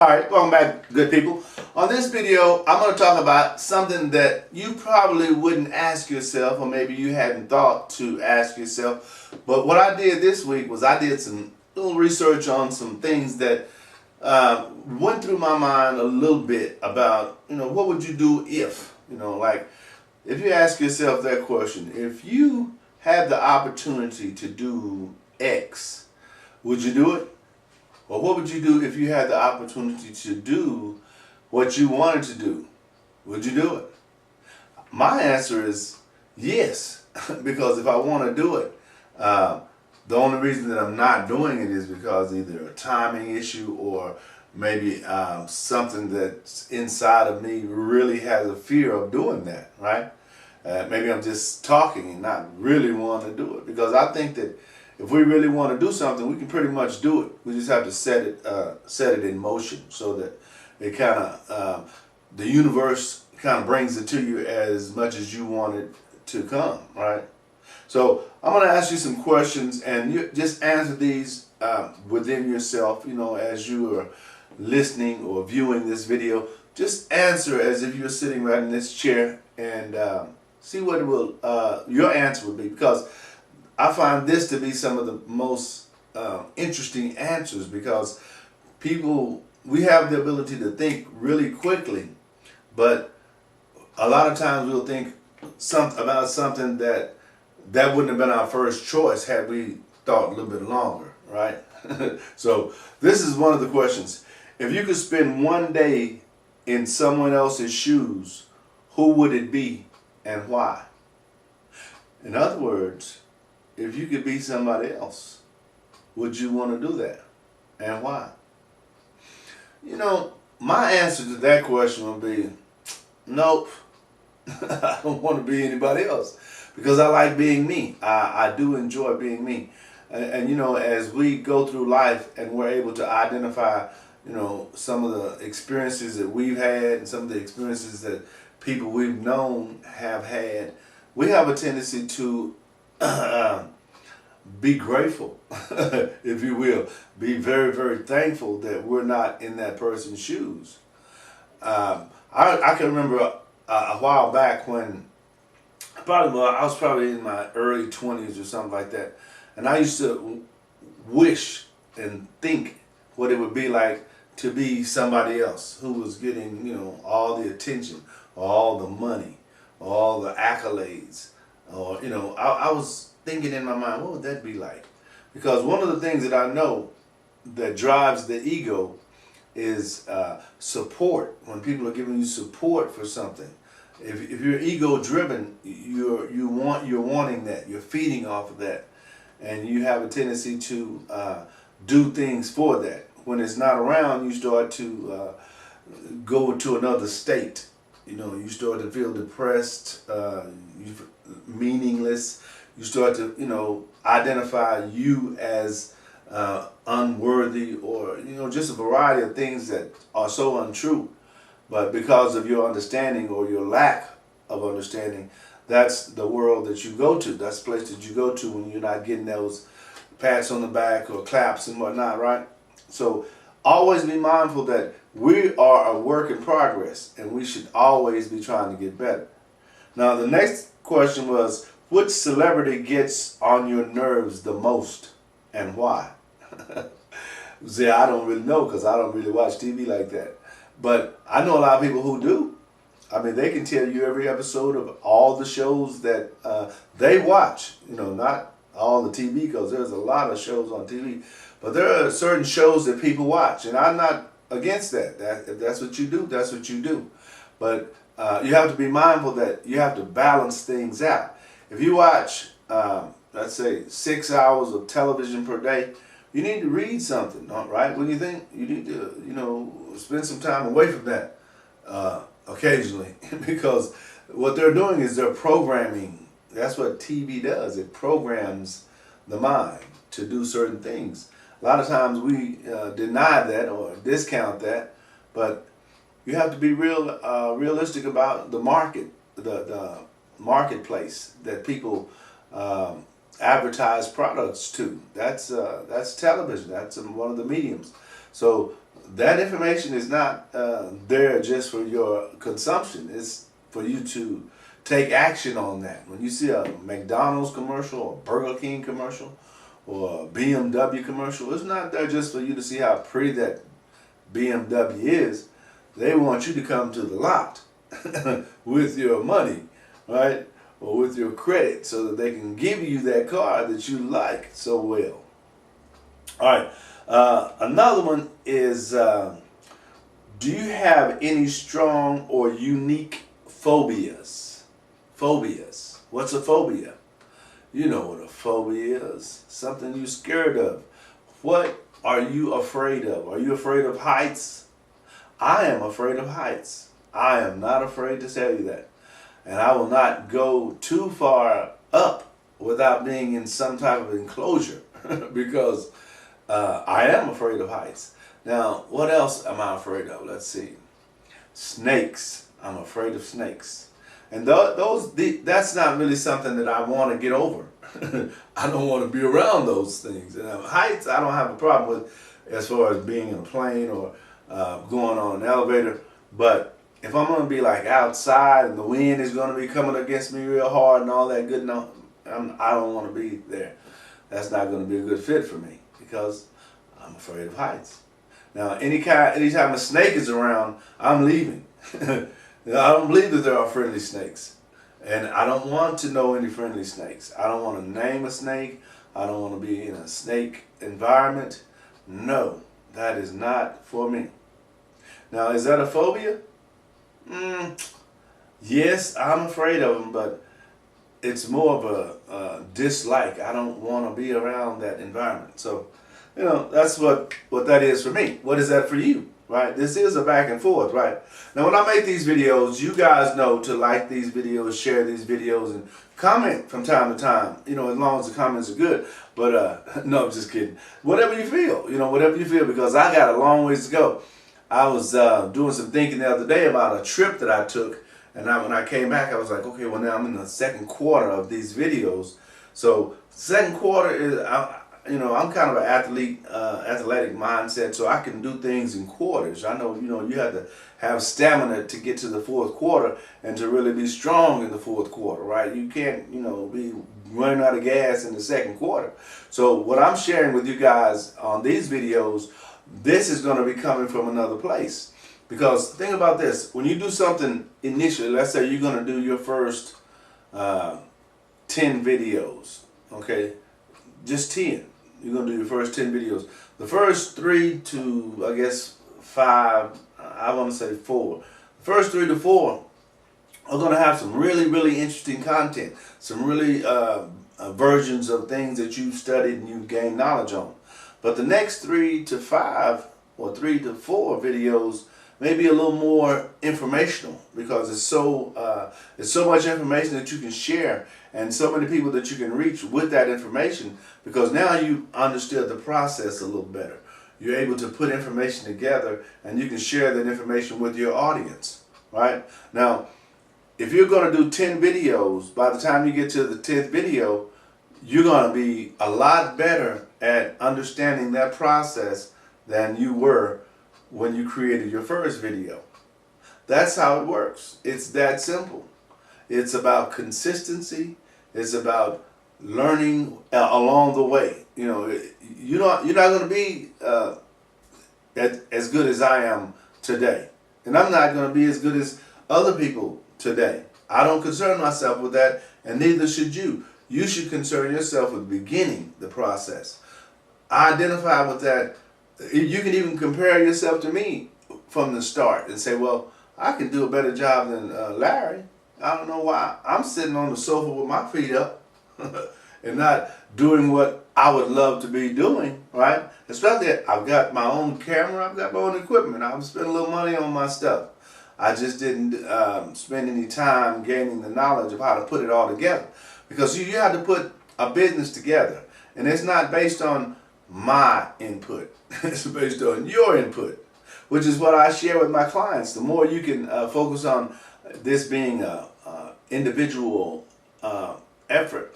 Alright, welcome back, good people. On this video, I'm going to talk about something that you probably wouldn't ask yourself, or maybe you hadn't thought to ask yourself. But what I did this week was I did some little research on some things that went through my mind a little bit about, what would you do if, like if you ask yourself that question, if you had the opportunity to do X, would you do it? Or what would you do if you had the opportunity to do what you wanted to do? Would you do it? My answer is yes, because if I want to do it, the only reason that I'm not doing it is because either a timing issue or maybe something that's inside of me really has a fear of doing that, right? Maybe I'm just talking and not really want to do it, because I think that if we really want to do something, we can pretty much do it. We just have to set it in motion so that it kind of the universe kind of brings it to you as much as you want it to come, right? So I'm going to ask you some questions, and you just answer these within yourself. As you are listening or viewing this video, just answer as if you're sitting right in this chair, and see what your answer would be, because I find this to be some of the most interesting answers, because we have the ability to think really quickly, but a lot of times we'll think about something that wouldn't have been our first choice had we thought a little bit longer, right? So this is one of the questions. If you could spend one day in someone else's shoes, who would it be and why? In other words, if you could be somebody else, would you want to do that? And why? My answer to that question would be, nope, I don't want to be anybody else, because I like being me. I do enjoy being me. And as we go through life and we're able to identify, some of the experiences that we've had and some of the experiences that people we've known have had, we have a tendency to be grateful, if you will. Be very, very thankful that we're not in that person's shoes. I can remember a while back when I was probably in my early 20s or something like that, and I used to wish and think what it would be like to be somebody else who was getting, all the attention, all the money, all the accolades, or I was thinking in my mind, what would that be like? Because one of the things that I know that drives the ego is support. When people are giving you support for something, if you're ego driven, you're wanting that, you're feeding off of that, and you have a tendency to do things for that. When it's not around, you start to go to another state. You start to feel depressed, meaningless. You start to, identify you as unworthy, or, just a variety of things that are so untrue. But because of your understanding or your lack of understanding, that's the world that you go to. That's the place that you go to when you're not getting those pats on the back or claps and whatnot, right? So always be mindful that we are a work in progress, and we should always be trying to get better. Now, the next question was, which celebrity gets on your nerves the most and why? See, I don't really know, because I don't really watch TV like that. But I know a lot of people who do. I mean, they can tell you every episode of all the shows that they watch. Not all the TV, because there's a lot of shows on TV. But there are certain shows that people watch, and I'm not against that. If that's what you do, that's what you do. But you have to be mindful that you have to balance things out. If you watch, let's say, 6 hours of television per day, you need to read something, right? What do you think? You need to, spend some time away from that occasionally, because what they're doing is they're programming. That's what TV does. It programs the mind to do certain things. A lot of times we deny that or discount that, but you have to be realistic about the market, the marketplace that people advertise products to. That's television. That's one of the mediums. So that information is not there just for your consumption. It's for you to take action on that. When you see a McDonald's commercial or Burger King commercial or a BMW commercial, it's not there just for you to see how pretty that BMW is. They want you to come to the lot with your money, right? Or with your credit so that they can give you that car that you like so well. All right. Another one is, do you have any strong or unique phobias? Phobias. What's a phobia? You know what a phobia is. Something you're scared of. What are you afraid of? Are you afraid of heights? I am afraid of heights. I am not afraid to tell you that. And I will not go too far up without being in some type of enclosure because I am afraid of heights. Now, what else am I afraid of? Let's see. Snakes. I'm afraid of snakes. And that's not really something that I want to get over. I don't want to be around those things. And heights, I don't have a problem with as far as being in a plane or going on an elevator. But if I'm going to be like outside and the wind is going to be coming against me real hard and all that good, no, I don't want to be there. That's not going to be a good fit for me because I'm afraid of heights. Now, anytime a snake is around, I'm leaving. I don't believe that there are friendly snakes. And I don't want to know any friendly snakes. I don't want to name a snake. I don't want to be in a snake environment. No, that is not for me. Now, is that a phobia? Yes, I'm afraid of them, but it's more of a dislike. I don't want to be around that environment. So, that's what that is for me. What is that for you, right? This is a back and forth, right? Now, when I make these videos, you guys know to like these videos, share these videos, and comment from time to time, as long as the comments are good. But, no, I'm just kidding. Whatever you feel, whatever you feel, because I got a long ways to go. I was doing some thinking the other day about a trip that I took, and when I came back, I was like, okay, well, now I'm in the second quarter of these videos. So, second quarter is, I'm kind of an athletic mindset, so I can do things in quarters. I know, you have to have stamina to get to the fourth quarter and to really be strong in the fourth quarter, right? You can't, be running out of gas in the second quarter. So what I'm sharing with you guys on these videos, this is going to be coming from another place. Because think about this, when you do something initially, let's say you're going to do your first 10 videos, okay? Just 10. You're going to do your first 10 videos. The first 3 to, I guess, 5, I want to say 4. The first 3 to 4 are going to have some really, really interesting content. Some really versions of things that you've studied and you've gained knowledge on. But the next 3 to 5 or 3 to 4 videos may be a little more informational because it's so much information that you can share and so many people that you can reach with that information because now you understood the process a little better. You're able to put information together and you can share that information with your audience, right? Now, if you're going to do 10 videos, by the time you get to the 10th video, you're going to be a lot better at understanding that process than you were when you created your first video. That's how it works. It's that simple. It's about consistency. It's about learning along the way. You're not going to be as good as I am today, and I'm not going to be as good as other people today. I don't concern myself with that, and neither should you. You should concern yourself with beginning the process. I identify with that. You can even compare yourself to me from the start and say, well, I can do a better job than Larry. I don't know why I'm sitting on the sofa with my feet up and not doing what I would love to be doing, right? Especially I've got my own camera, I've got my own equipment. I'm spending a little money on my stuff. I just didn't spend any time gaining the knowledge of how to put it all together. Because you have to put a business together. And it's not based on my input. It's based on your input, which is what I share with my clients. The more you can focus on this being an individual effort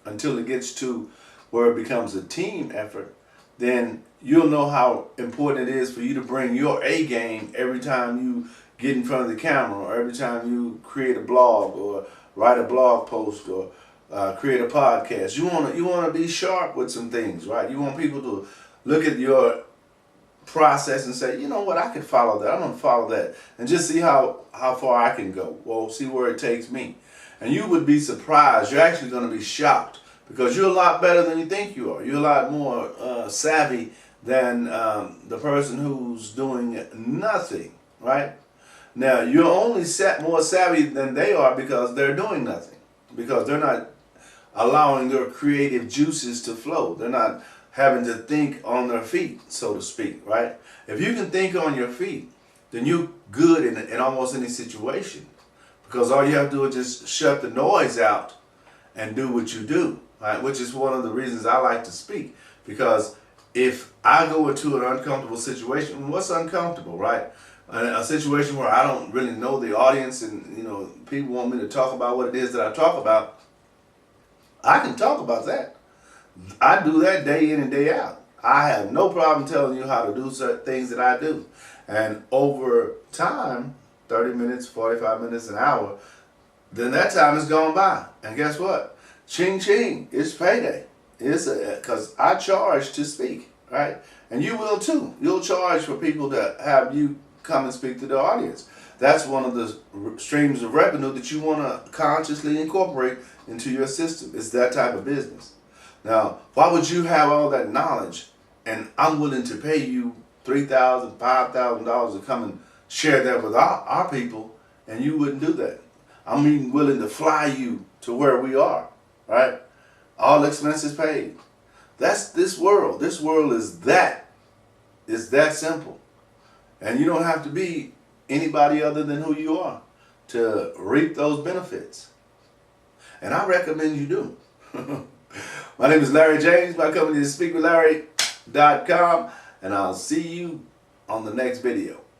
until it gets to where it becomes a team effort, then you'll know how important it is for you to bring your A game every time you get in front of the camera, or every time you create a blog or write a blog post or create a podcast. You want to be sharp with some things, right? You want people to look at your process and say, you know what, I can follow that. I'm going to follow that, and just see how far I can go. Well, see where it takes me. And you would be surprised. You're actually going to be shocked, because you're a lot better than you think you are. You're a lot more savvy than the person who's doing nothing, right? Now, you're only more savvy than they are because they're doing nothing, because they're not allowing their creative juices to flow. They're not having to think on their feet, so to speak, right? If you can think on your feet, then you're good in almost any situation, because all you have to do is just shut the noise out and do what you do, right? Which is one of the reasons I like to speak, because if I go into an uncomfortable situation, what's uncomfortable, right? A situation where I don't really know the audience, and people want me to talk about what it is that I talk about, I can talk about that. I do that day in and day out. I have no problem telling you how to do certain things that I do. And over time, 30 minutes, 45 minutes, an hour, then that time is gone by. And guess what? Ching ching, it's payday. It's because I charge to speak, right? And you will too. You'll charge for people to have you come and speak to the audience. That's one of the streams of revenue that you want to consciously incorporate into your system. It's that type of business. Now, why would you have all that knowledge and I'm willing to pay you $3,000, $5,000 to come and share that with our people, and you wouldn't do that? I'm even willing to fly you to where we are, right? All expenses paid. That's this world. This world is that simple. And you don't have to be anybody other than who you are to reap those benefits. And I recommend you do. My name is Larry James. My company is speakwithlarry.com, and I'll see you on the next video.